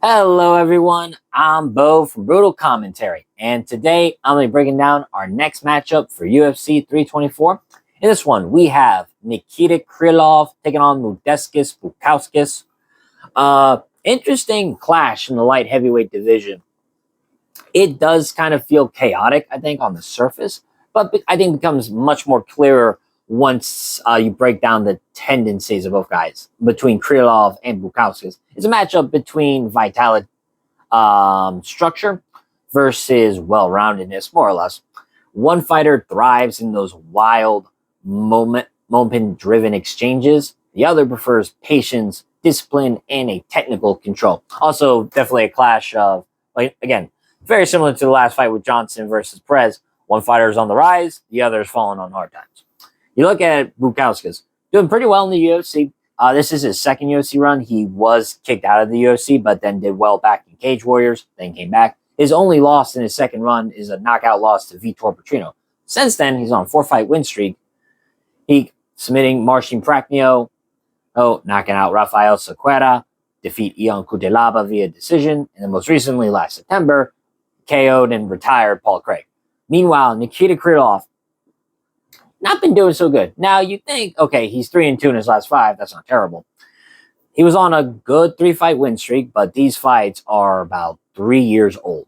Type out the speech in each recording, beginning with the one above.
Hello everyone, I'm Bo from Brutal Commentary, and today I'm going to be breaking down our next matchup for UFC 324. In this one, we have Nikita Krylov taking on Modestas Bukauskas. Interesting clash in the light heavyweight division. It does kind of feel chaotic, I think, on the surface, but I think it becomes much more clearer once you break down the tendencies of both guys between Krylov and Bukauskas. It's a matchup between vitality, structure versus well-roundedness, more or less. One fighter thrives in those wild, moment-driven exchanges. The other prefers patience, discipline, and a technical control. Also, definitely a clash of, like, again, very similar to the last fight with Johnson versus Perez. One fighter is on the rise, the other is falling on hard times. You look at Bukauskas, doing pretty well in the UFC. This is his second UFC run. He was kicked out of the UFC, but then did well back in Cage Warriors, then came back. His only loss in his second run is a knockout loss to Vitor Petrino. Since then, he's on a 4-fight win streak. He submitting Marcin Prachnio, knocking out Rafael Sequeira, defeat Ion Cutelaba via decision, and then most recently, last September, KO'd and retired Paul Craig. Meanwhile, Nikita Krylov, not been doing so good. Now, you think, okay, he's 3-2 in his last 5. That's not terrible. He was on a good 3-fight win streak, but these fights are about 3 years old.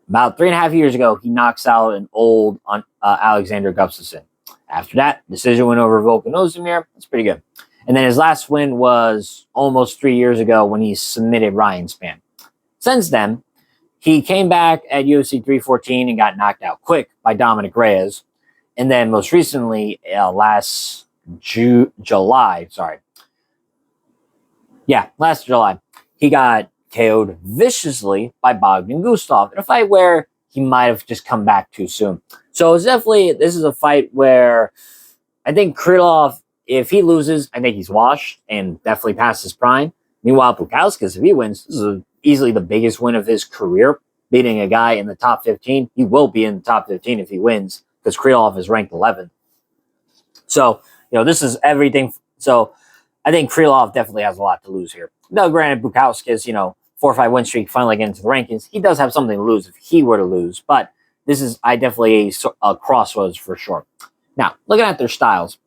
About 3.5 years ago, he knocks out an old Alexander Gustafsson. After that, decision win over Volkan Ozdemir. That's pretty good. And then his last win was almost 3 years ago when he submitted Ryan Spann. Since then, he came back at UFC 314 and got knocked out quick by Dominic Reyes. And then most recently, last July, he got KO'd viciously by Bogdan Gustov in a fight where he might have just come back too soon. So it's definitely, this is a fight where I think Krylov, if he loses, I think he's washed and definitely past his prime. Meanwhile, Bukauskas, if he wins, this is easily the biggest win of his career, beating a guy in the top 15. He will be in the top 15 if he wins, because Krylov is ranked 11th. So, this is everything. So, I think Krylov definitely has a lot to lose here. Now, granted, Bukauskas, 4-5 win streak, finally getting into the rankings. He does have something to lose if he were to lose, but this is definitely a crossroads for sure. Now, looking at their styles,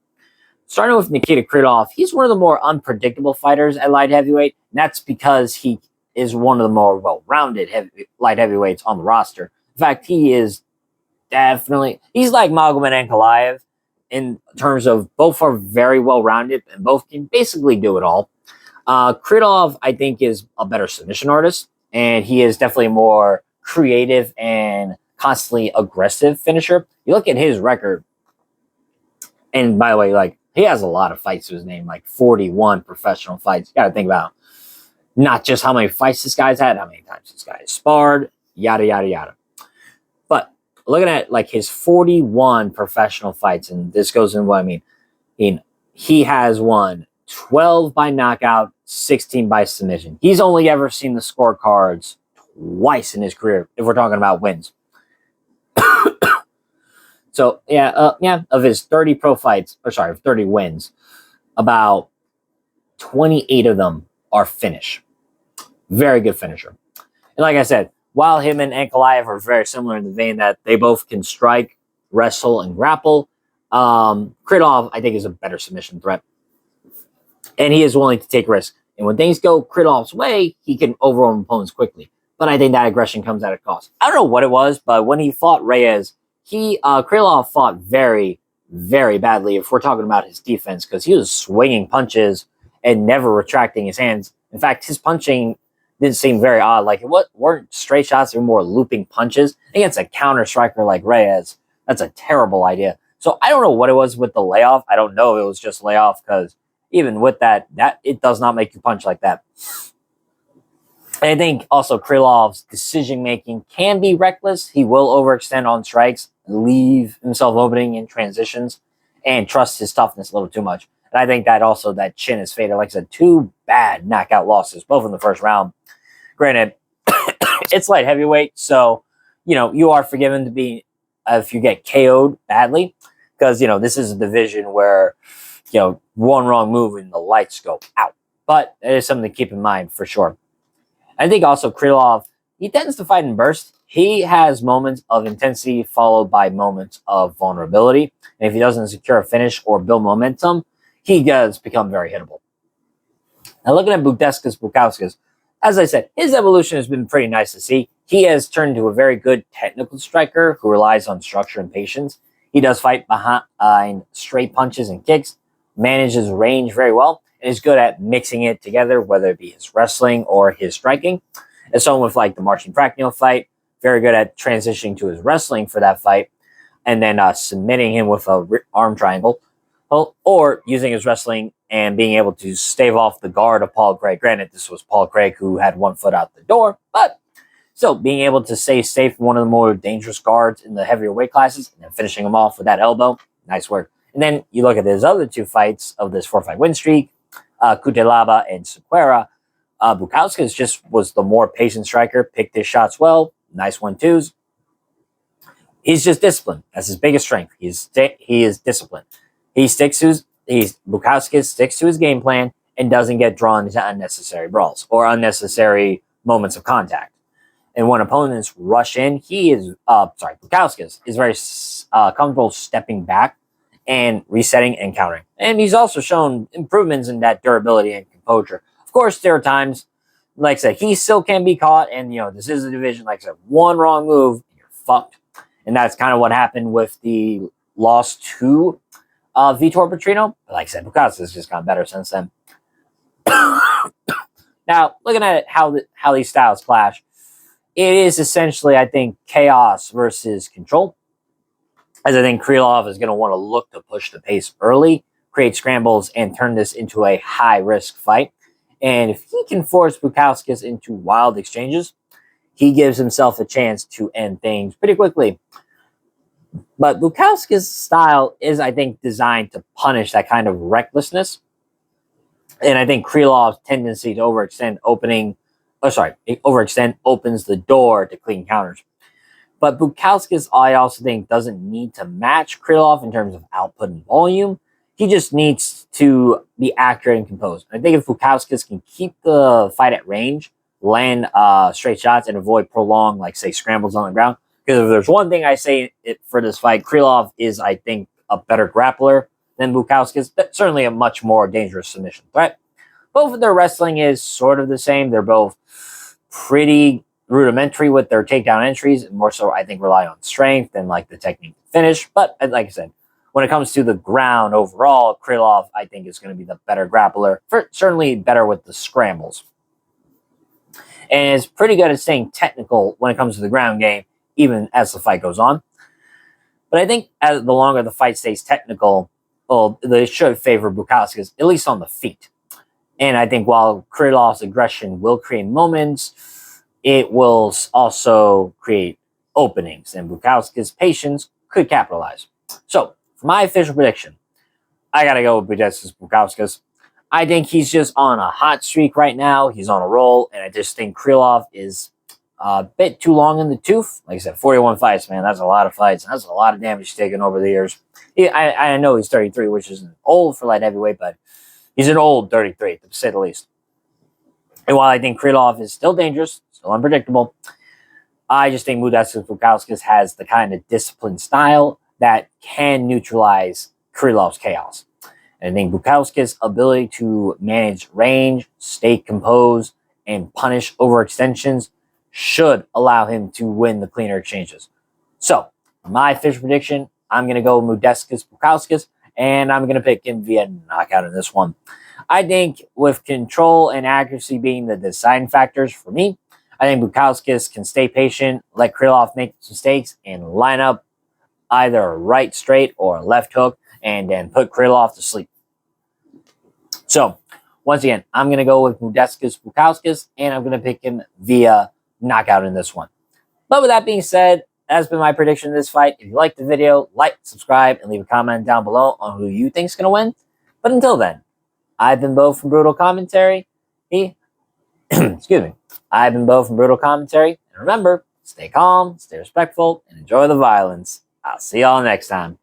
starting with Nikita Krylov, he's one of the more unpredictable fighters at light heavyweight, and that's because he is one of the more well-rounded light heavyweights on the roster. In fact, he is he's like Magomed Ankalaev in terms of both are very well-rounded and both can basically do it all. Krylov, I think, is a better submission artist, and he is definitely more creative and constantly aggressive finisher. You look at his record, and by the way, he has a lot of fights to his name, 41 professional fights. You got to think about not just how many fights this guy's had, how many times this guy has sparred, yada, yada, yada. But looking at his 41 professional fights, and this goes in what I mean. He has won 12 by knockout, 16 by submission. He's only ever seen the scorecards twice in his career, if we're talking about wins. So, of his 30 30 wins, about 28 of them are finish. Very good finisher. And like I said, while him and Ankalaev are very similar in the vein that they both can strike, wrestle, and grapple, Krylov, I think, is a better submission threat. And he is willing to take risks. And when things go Krylov's way, he can overwhelm opponents quickly. But I think that aggression comes at a cost. I don't know what it was, but when he fought Reyes, Krylov fought very, very badly if we're talking about his defense, because he was swinging punches and never retracting his hands. In fact, his punching didn't seem very odd. It weren't straight shots, they were more looping punches. Against a counter striker like Reyes, that's a terrible idea. So I don't know what it was with the layoff. I don't know if it was just layoff, because even with that it does not make you punch like that. And I think also Krylov's decision-making can be reckless. He will overextend on strikes, leave himself opening in transitions, and trust his toughness a little too much. And I think that also that chin is faded. Like I said, 2 bad knockout losses, both in the first round. Granted, it's light heavyweight, so, you are forgiven to be, if you get KO'd badly, because, this is a division where, one wrong move and the lights go out. But it is something to keep in mind for sure. I think also Krylov, he tends to fight in bursts. He has moments of intensity followed by moments of vulnerability. And if he doesn't secure a finish or build momentum, he does become very hittable. Now, looking at Modestas Bukauskas, as I said, his evolution has been pretty nice to see. He has turned into a very good technical striker who relies on structure and patience. He does fight behind straight punches and kicks, manages range very well, and is good at mixing it together, whether it be his wrestling or his striking. As someone with like the Marcin Prachnio fight, very good at transitioning to his wrestling for that fight, and then submitting him with a arm triangle, or using his wrestling and being able to stave off the guard of Paul Craig. Granted, this was Paul Craig who had one foot out the door, but still being able to stay safe from one of the more dangerous guards in the heavier weight classes and then finishing him off with that elbow. Nice work. And then you look at his other two fights of this 4-fight win streak, Cutelaba and Sequeira. Bukauskas just was the more patient striker, picked his shots well, nice 1-2s. He's just disciplined. That's his biggest strength. He is disciplined. Bukauskas sticks to his game plan and doesn't get drawn into unnecessary brawls or unnecessary moments of contact. And when opponents rush in, Bukauskas is very comfortable stepping back and resetting and countering. And he's also shown improvements in that durability and composure. Of course, there are times, like I said, he still can be caught, and this is a division, like I said, one wrong move, you're fucked. And that's kind of what happened with the loss to Vitor Petrino. But like I said, Bukauskas has just gotten better since then. Now, looking at how these styles clash, it is essentially, I think, chaos versus control. As I think Krylov is going to want to look to push the pace early, create scrambles, and turn this into a high-risk fight. And if he can force Bukauskas into wild exchanges, he gives himself a chance to end things pretty quickly. But Bukauskas' style is, I think, designed to punish that kind of recklessness. And I think Krylov's tendency to overextend opens the door to clean counters. But Bukauskas, I also think, doesn't need to match Krylov in terms of output and volume. He just needs to be accurate and composed. I think if Bukauskas can keep the fight at range, land straight shots, and avoid prolonged, like, say, scrambles on the ground. Because if there's one thing I say for this fight, Krylov is, I think, a better grappler than Bukauskas, but certainly a much more dangerous submission threat. Both of their wrestling is sort of the same. They're both pretty rudimentary with their takedown entries, and more so, I think, rely on strength and like the technique to finish. But like I said, when it comes to the ground overall, Krylov, I think, is going to be the better grappler, certainly better with the scrambles. And is pretty good at staying technical when it comes to the ground game, even as the fight goes on. But I think as the longer the fight stays technical, they should favor Bukauskas, at least on the feet. And I think while Krylov's aggression will create moments, it will also create openings, and Bukauskas' patience could capitalize. So, for my official prediction, I gotta go with Modestas Bukauskas. I think he's just on a hot streak right now. He's on a roll, and I just think Krylov is a bit too long in the tooth. Like I said, 41 fights, man. That's a lot of fights. That's a lot of damage taken over the years. I know he's 33, which isn't old for light heavyweight, but he's an old 33, to say the least. And while I think Krylov is still dangerous, still unpredictable, I just think Modestas Bukauskas has the kind of disciplined style that can neutralize Krylov's chaos. And I think Bukauskas' ability to manage range, stay composed, and punish overextensions should allow him to win the cleaner exchanges. So, for my official prediction, I'm going to go Modestas Bukauskas, and I'm going to pick him via knockout in this one. I think with control and accuracy being the deciding factors for me, I think Bukauskas can stay patient, let Krylov make mistakes, and line up either a right straight or a left hook, and then put Krylov to sleep. So, once again, I'm going to go with Modestas Bukauskas, and I'm going to pick him via knockout in this one. But with that being said, that's been my prediction of this fight. If you liked the video, like, subscribe, and leave a comment down below on who you think is going to win. But until then, I've been Bo from Brutal Commentary. Excuse me. I've been Bo from Brutal Commentary. And remember, stay calm, stay respectful, and enjoy the violence. I'll see y'all next time.